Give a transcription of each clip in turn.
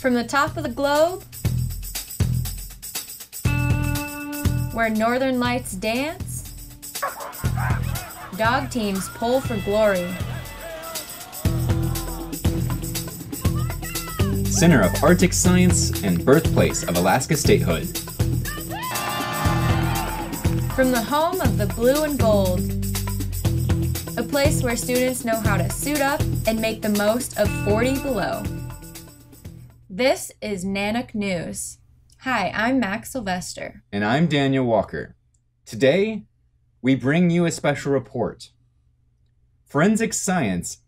From the top of the globe, where northern lights dance, dog teams pull for glory. Center of Arctic science and birthplace of Alaska statehood. From the home of the blue and gold, a place where students know how to suit up and make the most of 40 below. This is Nanook News. Hi, I'm Mack Sylvester. And I'm Daniel Walker. Today, we bring you a special report. Forensic science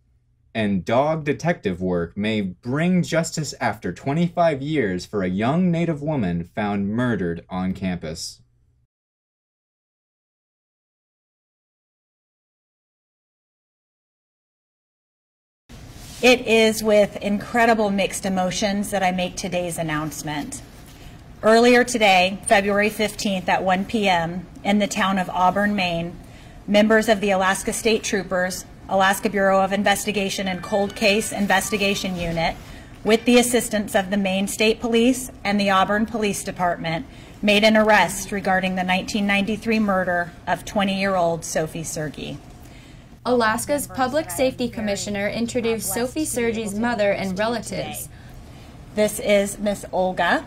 and dog detective work may bring justice after 25 years for a young Native woman found murdered on campus. It is with incredible mixed emotions that I make today's announcement. Earlier today, February 15th at 1 p.m. in the town of Auburn, Maine, members of the Alaska State Troopers, Alaska Bureau of Investigation and Cold Case Investigation Unit, with the assistance of the Maine State Police and the Auburn Police Department, made an arrest regarding the 1993 murder of 20-year-old Sophie Sergie. Alaska's Public Safety Commissioner introduced Sophie Sergie's mother and relatives. This is Miss Olga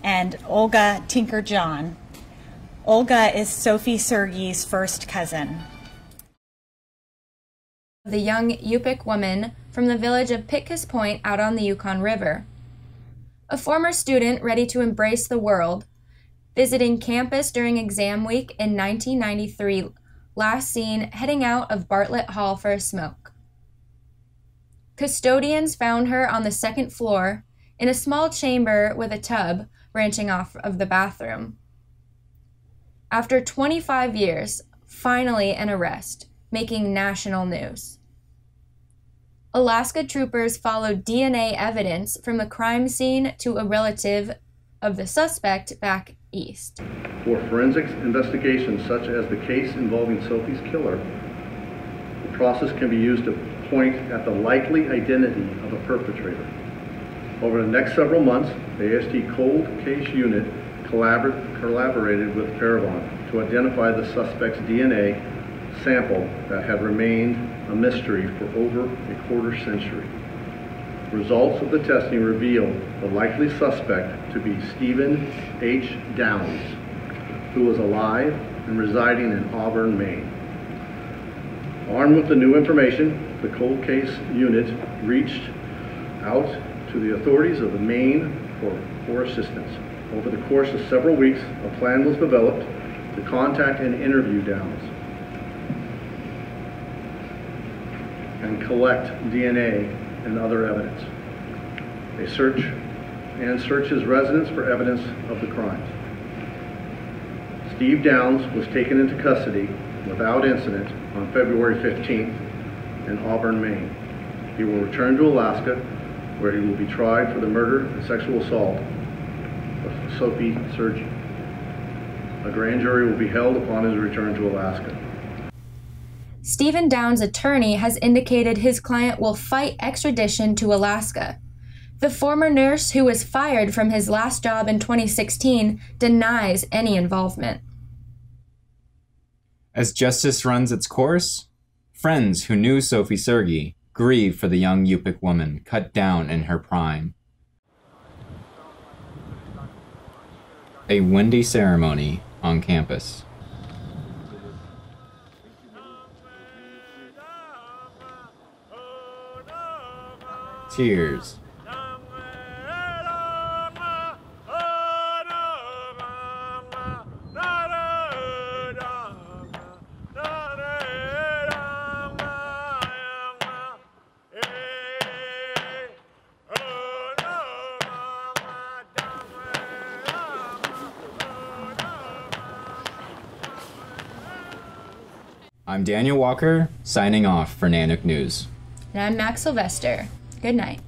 and Olga Tinker-John. Olga is Sophie Sergie's first cousin. The young Yupik woman from the village of Pitkas Point out on the Yukon River. A former student ready to embrace the world, visiting campus during exam week in 1993, last seen heading out of Bartlett Hall for a smoke. Custodians found her on the second floor in a small chamber with a tub branching off of the bathroom. After 25 years, finally an arrest, making national news. Alaska troopers followed DNA evidence from the crime scene to a relative of the suspect back east. For forensics investigations such as the case involving Sophie's killer, the process can be used to point at the likely identity of a perpetrator. Over the next several months, the AST Cold Case Unit collaborated with Parabon to identify the suspect's DNA sample that had remained a mystery for over a quarter century. Results of the testing revealed the likely suspect to be Stephen H. Downs, who was alive and residing in Auburn, Maine. Armed with the new information, the Cold Case Unit reached out to the authorities of the Maine for assistance. Over the course of several weeks, a plan was developed to contact and interview Downs and collect DNA and other evidence. They search his residence for evidence of the crimes. Steve Downs was taken into custody without incident on February 15th in Auburn, Maine. He will return to Alaska, where he will be tried for the murder and sexual assault of Sophie Sergie. A grand jury will be held upon his return to Alaska. Stephen Downs' attorney has indicated his client will fight extradition to Alaska. The former nurse, who was fired from his last job in 2016, denies any involvement. As justice runs its course, friends who knew Sophie Sergie grieve for the young Yupik woman cut down in her prime. A windy ceremony on campus. Tears. I'm Daniel Walker, signing off for Nanook News. And I'm Mack Sylvester. Good night.